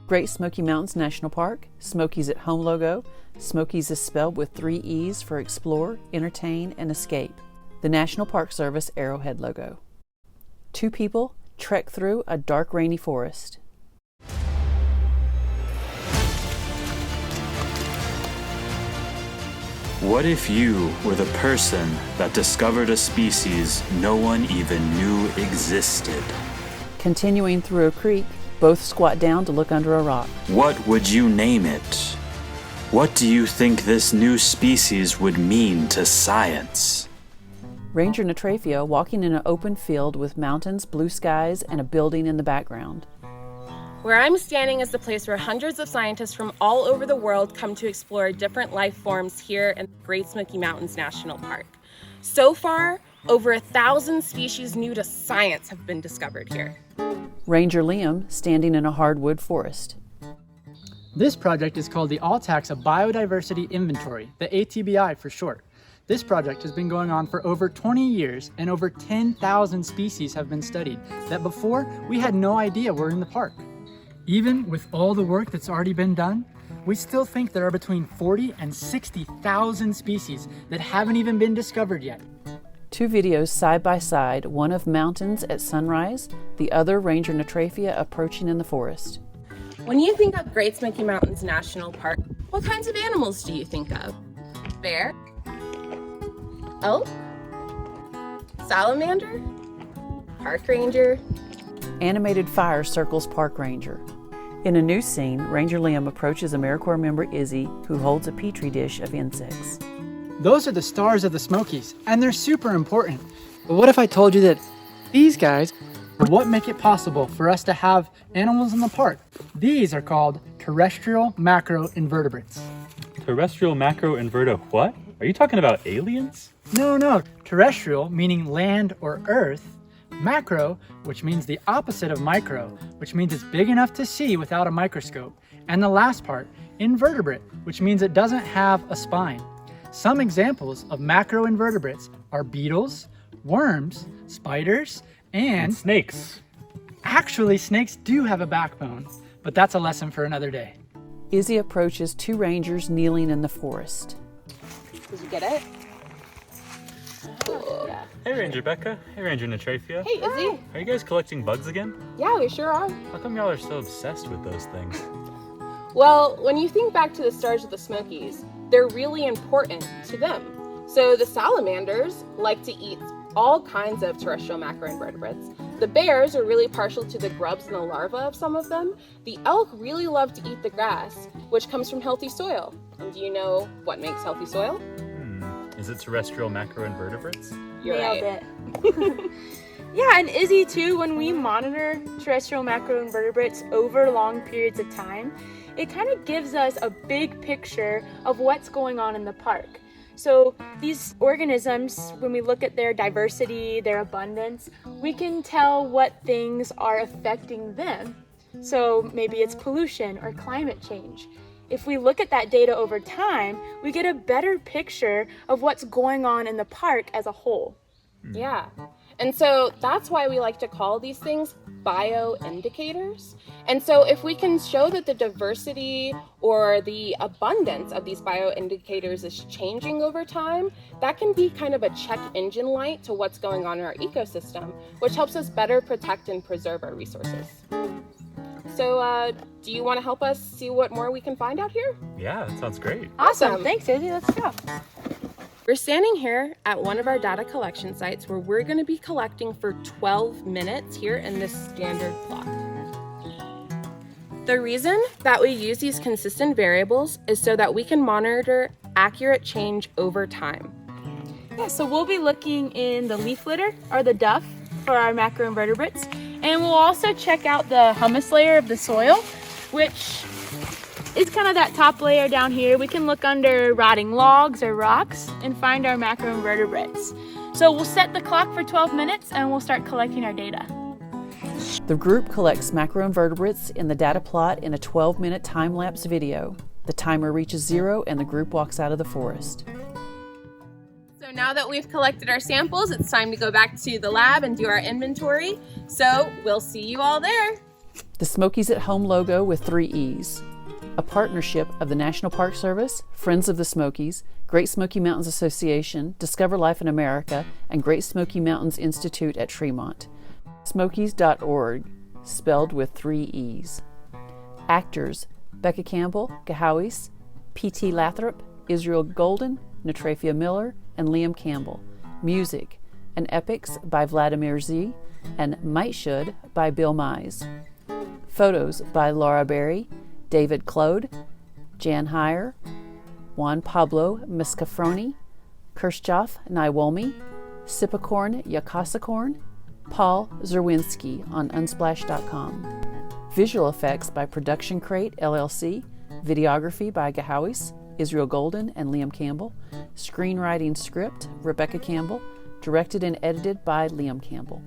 Great Smoky Mountains National Park, Smoky's at Home logo. Smoky's is spelled with 3 E's for explore, entertain, and escape. The National Park Service Arrowhead logo. 2 people trek through a dark, rainy forest. What if you were the person that discovered a species no one even knew existed? Continuing through a creek, both squat down to look under a rock. What would you name it? What do you think this new species would mean to science? Ranger Natrafia walking in an open field with mountains, blue skies, and a building in the background. Where I'm standing is the place where hundreds of scientists from all over the world come to explore different life forms here in the Great Smoky Mountains National Park. So far, over 1,000 species new to science have been discovered here. Ranger Liam standing in a hardwood forest. This project is called the All-Taxa Biodiversity Inventory, the ATBI for short. This project has been going on for over 20 years and over 10,000 species have been studied that before we had no idea were in the park. Even with all the work that's already been done, we still think there are between 40 and 60,000 species that haven't even been discovered yet. 2 videos side by side, one of mountains at sunrise, the other Ranger Natrafia approaching in the forest. When you think of Great Smoky Mountains National Park, what kinds of animals do you think of? Bear? Elk? Salamander? Park ranger? Animated fire circles park ranger. In a new scene, Ranger Liam approaches AmeriCorps member Izzy, who holds a petri dish of insects. Those are the stars of the Smokies, and they're super important. But what if I told you that these guys are what make it possible for us to have animals in the park? These are called terrestrial macro-invertebrates. Terrestrial macro-invertebrate what? Are you talking about aliens? No. Terrestrial, meaning land or earth. Macro, which means the opposite of micro, which means it's big enough to see without a microscope. And the last part, invertebrate, which means it doesn't have a spine. Some examples of macroinvertebrates are beetles, worms, spiders, and snakes. Actually, snakes do have a backbone, but that's a lesson for another day. Izzy approaches 2 rangers kneeling in the forest. Did you get it? Cool. Yeah. Hey Ranger Becca. Hey Ranger Natrafia. Hey Izzy. Are you guys collecting bugs again? Yeah, we sure are. How come y'all are so obsessed with those things? Well, when you think back to the stars of the Smokies, they're really important to them. So the salamanders like to eat all kinds of terrestrial macroinvertebrates. The bears are really partial to the grubs and the larvae of some of them. The elk really love to eat the grass, which comes from healthy soil. And do you know what makes healthy soil? Is it terrestrial macroinvertebrates? You're Nailed right. it. Yeah, and Izzy too, when we monitor terrestrial macroinvertebrates over long periods of time, it kind of gives us a big picture of what's going on in the park. So these organisms, when we look at their diversity, their abundance, we can tell what things are affecting them. So maybe it's pollution or climate change. If we look at that data over time, we get a better picture of what's going on in the park as a whole. Yeah. And so that's why we like to call these things bioindicators. And so if we can show that the diversity or the abundance of these bioindicators is changing over time, that can be kind of a check engine light to what's going on in our ecosystem, which helps us better protect and preserve our resources. So do you want to help us see what more we can find out here? Yeah, that sounds great. Awesome. Thanks, Izzy. Let's go. We're standing here at one of our data collection sites where we're going to be collecting for 12 minutes here in this standard plot. The reason that we use these consistent variables is so that we can monitor accurate change over time. Yeah, so we'll be looking in the leaf litter or the duff for our macroinvertebrates, and we'll also check out the humus layer of the soil, which is kind of that top layer down here. We can look under rotting logs or rocks and find our macroinvertebrates. So we'll set the clock for 12 minutes and we'll start collecting our data. The group collects macroinvertebrates in the data plot in a 12-minute time-lapse video. The timer reaches 0 and the group walks out of the forest. So now that we've collected our samples, it's time to go back to the lab and do our inventory. So we'll see you all there. The Smokies at Home logo with 3 E's. A partnership of the National Park Service, Friends of the Smokies, Great Smoky Mountains Association, Discover Life in America, and Great Smoky Mountains Institute at Tremont. Smokies.org, spelled with 3 E's. Actors: Becca Campbell, Gahawis, P.T. Lathrop, Israel Golden, Natrafia Miller, and Liam Campbell. Music: An Epics by Vladimir Z. and Might Should by Bill Mize. Photos by Laura Berry, David Claude, Jan Heyer, Juan Pablo Miscafroni, Kirschhoff Naiwolmi, Sipakorn Yakasakorn, Paul Zerwinski on Unsplash.com. Visual effects by Production Crate LLC, videography by Gahawis, Israel Golden, and Liam Campbell, screenwriting script Rebecca Campbell, directed and edited by Liam Campbell.